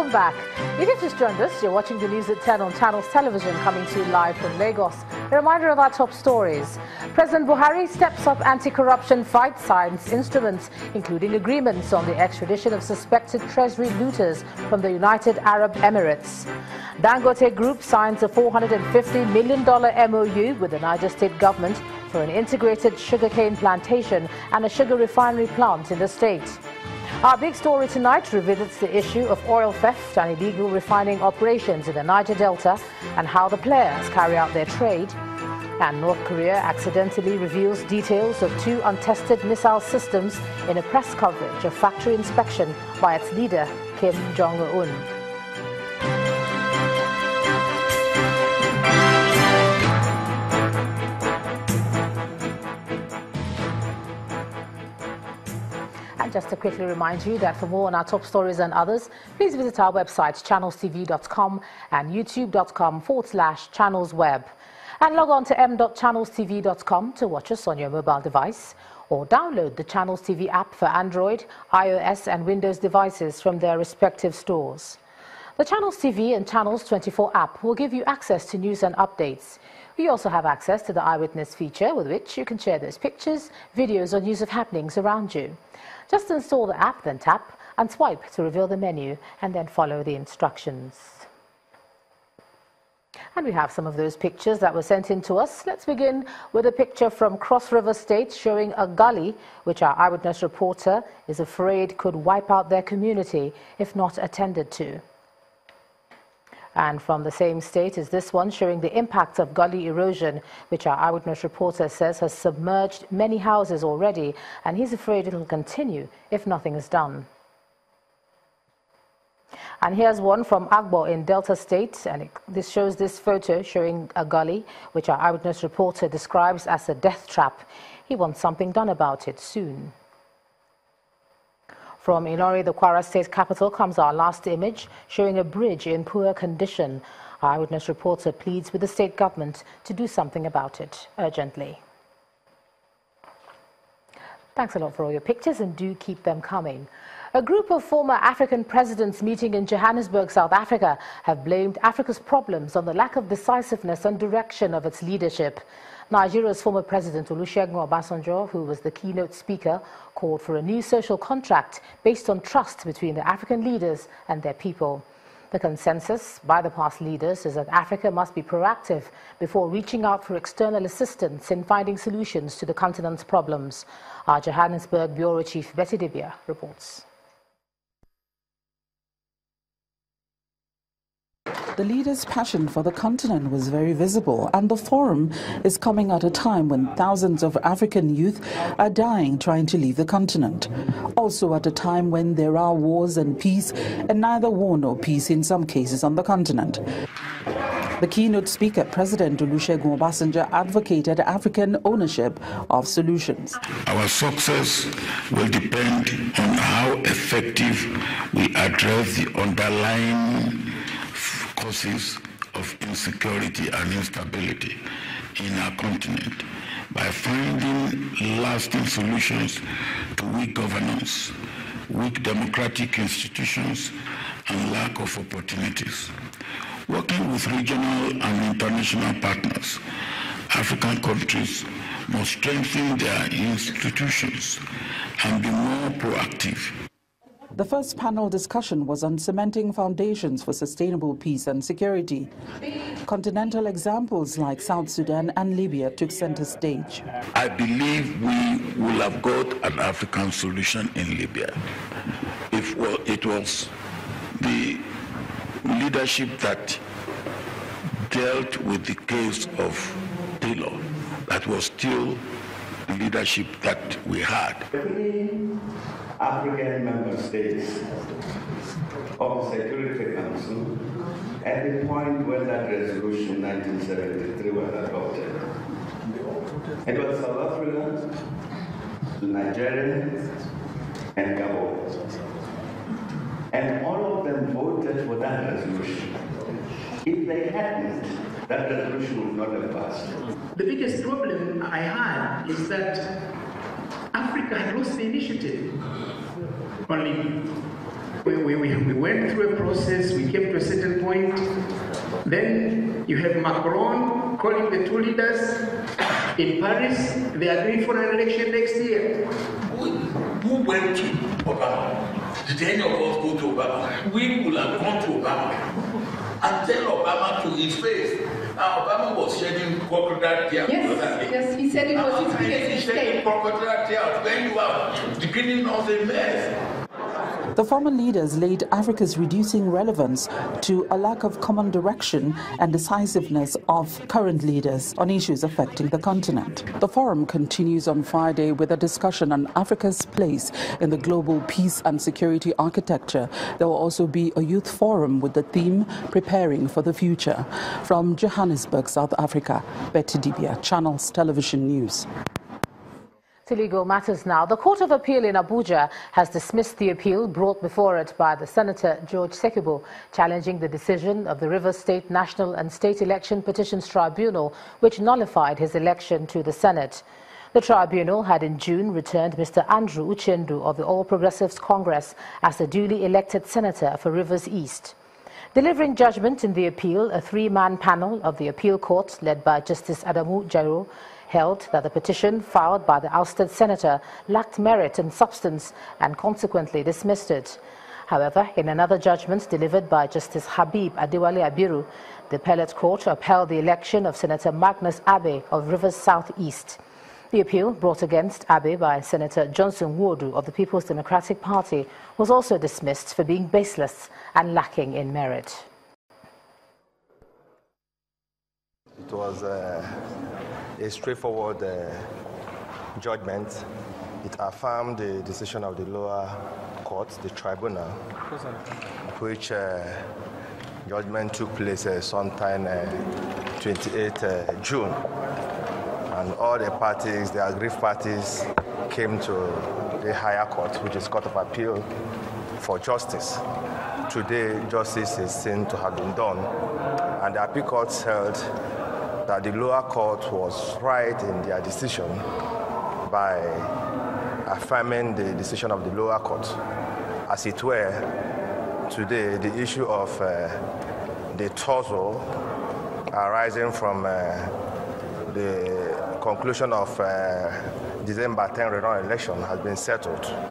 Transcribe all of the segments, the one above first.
Welcome back. If you've just joined us, you're watching the news at 10 on Channels Television, coming to you live from Lagos. A reminder of our top stories. President Buhari steps up anti-corruption fight, signs instruments, including agreements on the extradition of suspected treasury looters from the United Arab Emirates. Dangote Group signs a $450 million MOU with the Niger State government for an integrated sugarcane plantation and a sugar refinery plant in the state. Our big story tonight revisits the issue of oil theft and illegal refining operations in the Niger Delta and how the players carry out their trade. And North Korea accidentally reveals details of 2 untested missile systems in a press coverage of factory inspection by its leader, Kim Jong-un. Just to quickly remind you that for more on our top stories and others, please visit our website, channelstv.com and youtube.com/channelsweb. And log on to m.channelstv.com to watch us on your mobile device, or download the Channels TV app for Android, iOS and Windows devices from their respective stores. The Channels TV and Channels 24 app will give you access to news and updates. You also have access to the Eyewitness feature, with which you can share those pictures, videos or news of happenings around you. Just install the app, then tap and swipe to reveal the menu, and then follow the instructions. And we have some of those pictures that were sent in to us. Let's begin with a picture from Cross River State showing a gully, which our Eyewitness reporter is afraid could wipe out their community if not attended to. And from the same state is this one showing the impact of gully erosion, which our Eyewitness reporter says has submerged many houses already, and he's afraid it will continue if nothing is done. And here's one from Agbo in Delta State, and this shows this photo showing a gully, which our Eyewitness reporter describes as a death trap. He wants something done about it soon. From Ilori, the Kwara State capital, comes our last image showing a bridge in poor condition. Our Eyewitness reporter pleads with the state government to do something about it urgently. Thanks a lot for all your pictures, and do keep them coming. A group of former African presidents meeting in Johannesburg, South Africa, have blamed Africa's problems on the lack of decisiveness and direction of its leadership. Nigeria's former president Olusegun Obasanjo, who was the keynote speaker, called for a new social contract based on trust between the African leaders and their people. The consensus by the past leaders is that Africa must be proactive before reaching out for external assistance in finding solutions to the continent's problems. Our Johannesburg Bureau Chief Betty Dibia reports. The leaders' passion for the continent was very visible, and the forum is coming at a time when thousands of African youth are dying trying to leave the continent. Also at a time when there are wars and peace, and neither war nor peace in some cases on the continent. The keynote speaker, President Olusegun Obasanjo, advocated African ownership of solutions. Our success will depend on how effective we address the underlying causes of insecurity and instability in our continent by finding lasting solutions to weak governance, weak democratic institutions, and lack of opportunities. Working with regional and international partners, African countries must strengthen their institutions and be more proactive. The first panel discussion was on cementing foundations for sustainable peace and security. Continental examples like South Sudan and Libya took center stage. I believe we will have got an African solution in Libya if it was the leadership that dealt with the case of Taylor that was still the leadership that we had. African member states of the Security Council at the point when that resolution 1973 was adopted. It was South Africa, Nigeria, and Gabon. And all of them voted for that resolution. If they hadn't, that resolution would not have passed. The biggest problem I had is that Africa had lost the initiative on Libya. We went through a process, we came to a certain point. Then you have Macron calling the two leaders in Paris. They agreed for an election next year. Who went to Obama? Did any of us go to Obama? We will have gone to Obama and tell Obama to his face. Now, Obama was shedding crocodile tears. Yes, he said it was his biggest mistake. Shedding crocodile tears when you are the beginning of the mess. The former leaders laid Africa's reducing relevance to a lack of common direction and decisiveness of current leaders on issues affecting the continent. The forum continues on Friday with a discussion on Africa's place in the global peace and security architecture. There will also be a youth forum with the theme Preparing for the Future. From Johannesburg, South Africa, Betty Dibia, Channels Television News. To legal matters now. The Court of Appeal in Abuja has dismissed the appeal brought before it by the Senator George Sekibo, challenging the decision of the Rivers State National and State Election Petitions Tribunal, which nullified his election to the Senate. The tribunal had in June returned Mr. Andrew Uchendu of the All Progressives Congress as the duly elected senator for Rivers East. Delivering judgment in the appeal, a three-man panel of the appeal court, led by Justice Adamu Jairo, held that the petition filed by the ousted senator lacked merit and substance and consequently dismissed it. However, in another judgment delivered by Justice Habib Adewale Abiru, the appellate court upheld the election of Senator Magnus Abe of Rivers South East. The appeal brought against Abe by Senator Johnson Wodu of the People's Democratic Party was also dismissed for being baseless and lacking in merit. It was a straightforward judgment. It affirmed the decision of the lower court, the tribunal, which judgment took place sometime 28 June. And all the parties, the aggrieved parties, came to the higher court, which is Court of Appeal, for justice. Today, justice is seen to have been done, and the appeal court held that the lower court was right in their decision by affirming the decision of the lower court. As it were, today the issue of the torso arising from the conclusion of December 10 rerun election has been settled.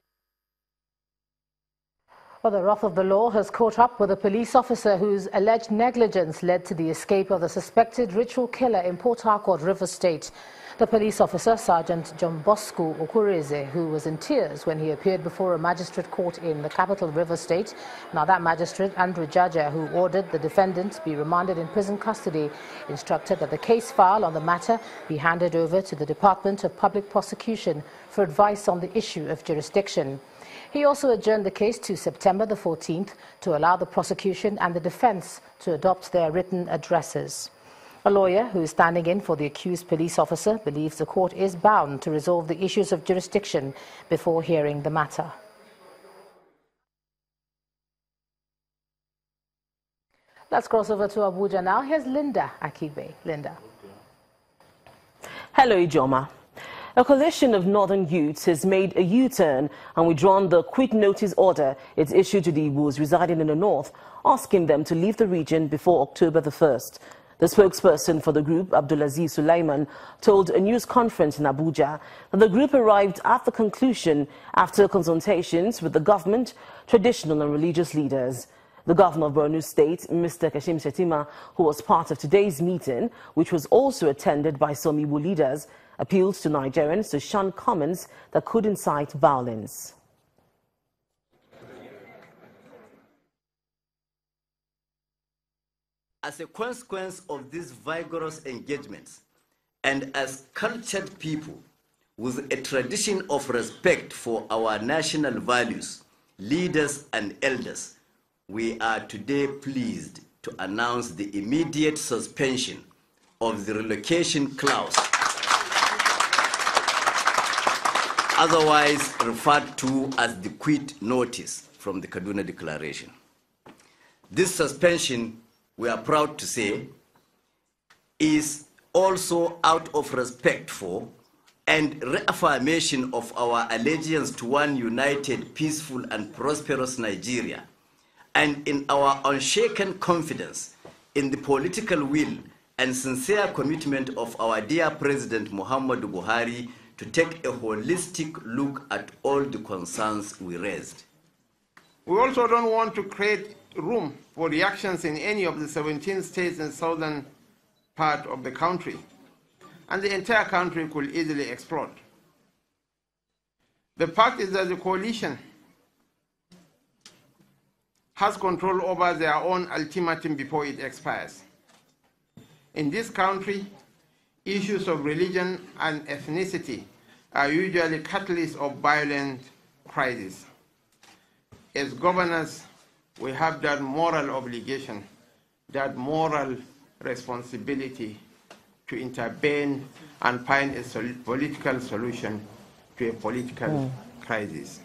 Well, the wrath of the law has caught up with a police officer whose alleged negligence led to the escape of the suspected ritual killer in Port Harcourt, Rivers State. The police officer, Sergeant John Bosco Okureze, who was in tears when he appeared before a magistrate court in the capital Rivers State. Now that magistrate, Andrew Jaja, who ordered the defendant be remanded in prison custody, instructed that the case file on the matter be handed over to the Department of Public Prosecution for advice on the issue of jurisdiction. He also adjourned the case to September the 14th to allow the prosecution and the defense to adopt their written addresses. A lawyer who is standing in for the accused police officer believes the court is bound to resolve the issues of jurisdiction before hearing the matter. Let's cross over to Abuja now. Here's Linda Akibe. Linda. Hello, Ijoma. A coalition of northern youths has made a U-turn and withdrawn the quit notice order it's issued to the Igbos residing in the north, asking them to leave the region before October the 1st. The spokesperson for the group, Abdulaziz Sulaiman, told a news conference in Abuja that the group arrived at the conclusion after consultations with the government, traditional and religious leaders. The governor of Borno State, Mr. Kashim Shettima, who was part of today's meeting, which was also attended by some Igbo leaders, appealed to Nigerians to shun comments that could incite violence. As a consequence of these vigorous engagements, and as cultured people with a tradition of respect for our national values, leaders and elders, we are today pleased to announce the immediate suspension of the relocation clause, otherwise referred to as the quit notice from the Kaduna Declaration. This suspension, we are proud to say, is also out of respect for and reaffirmation of our allegiance to one united, peaceful and prosperous Nigeria, and in our unshaken confidence in the political will and sincere commitment of our dear President Muhammadu Buhari to take a holistic look at all the concerns we raised. We also don't want to create room for reactions in any of the 17 states in southern part of the country, and the entire country could easily explode. The fact is that the coalition has control over their own ultimatum before it expires. In this country, issues of religion and ethnicity are usually catalysts of violent crises. As governors, we have that moral obligation, that moral responsibility to intervene and find a political solution to a political crisis.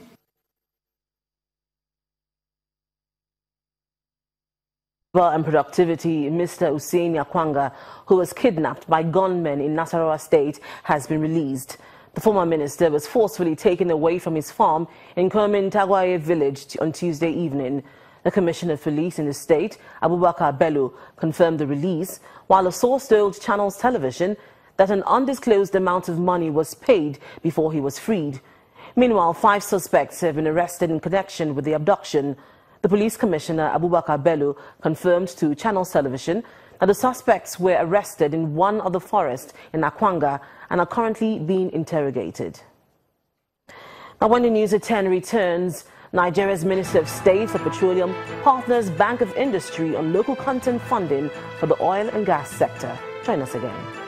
And productivity, Mr. Hussein Yakwanga, who was kidnapped by gunmen in Nasarawa State, has been released. The former minister was forcefully taken away from his farm in Kermin Tagwaye village on Tuesday evening. The Commissioner of Police in the state, Abubakar Bello, confirmed the release, while a source told Channels Television that an undisclosed amount of money was paid before he was freed. Meanwhile, 5 suspects have been arrested in connection with the abduction. The Police Commissioner, Abubakar Bello, confirmed to Channels Television that the suspects were arrested in one of the forests in Akwanga and are currently being interrogated. Now, when the news at 10 returns, Nigeria's Minister of State for Petroleum partners Bank of Industry on local content funding for the oil and gas sector. Join us again.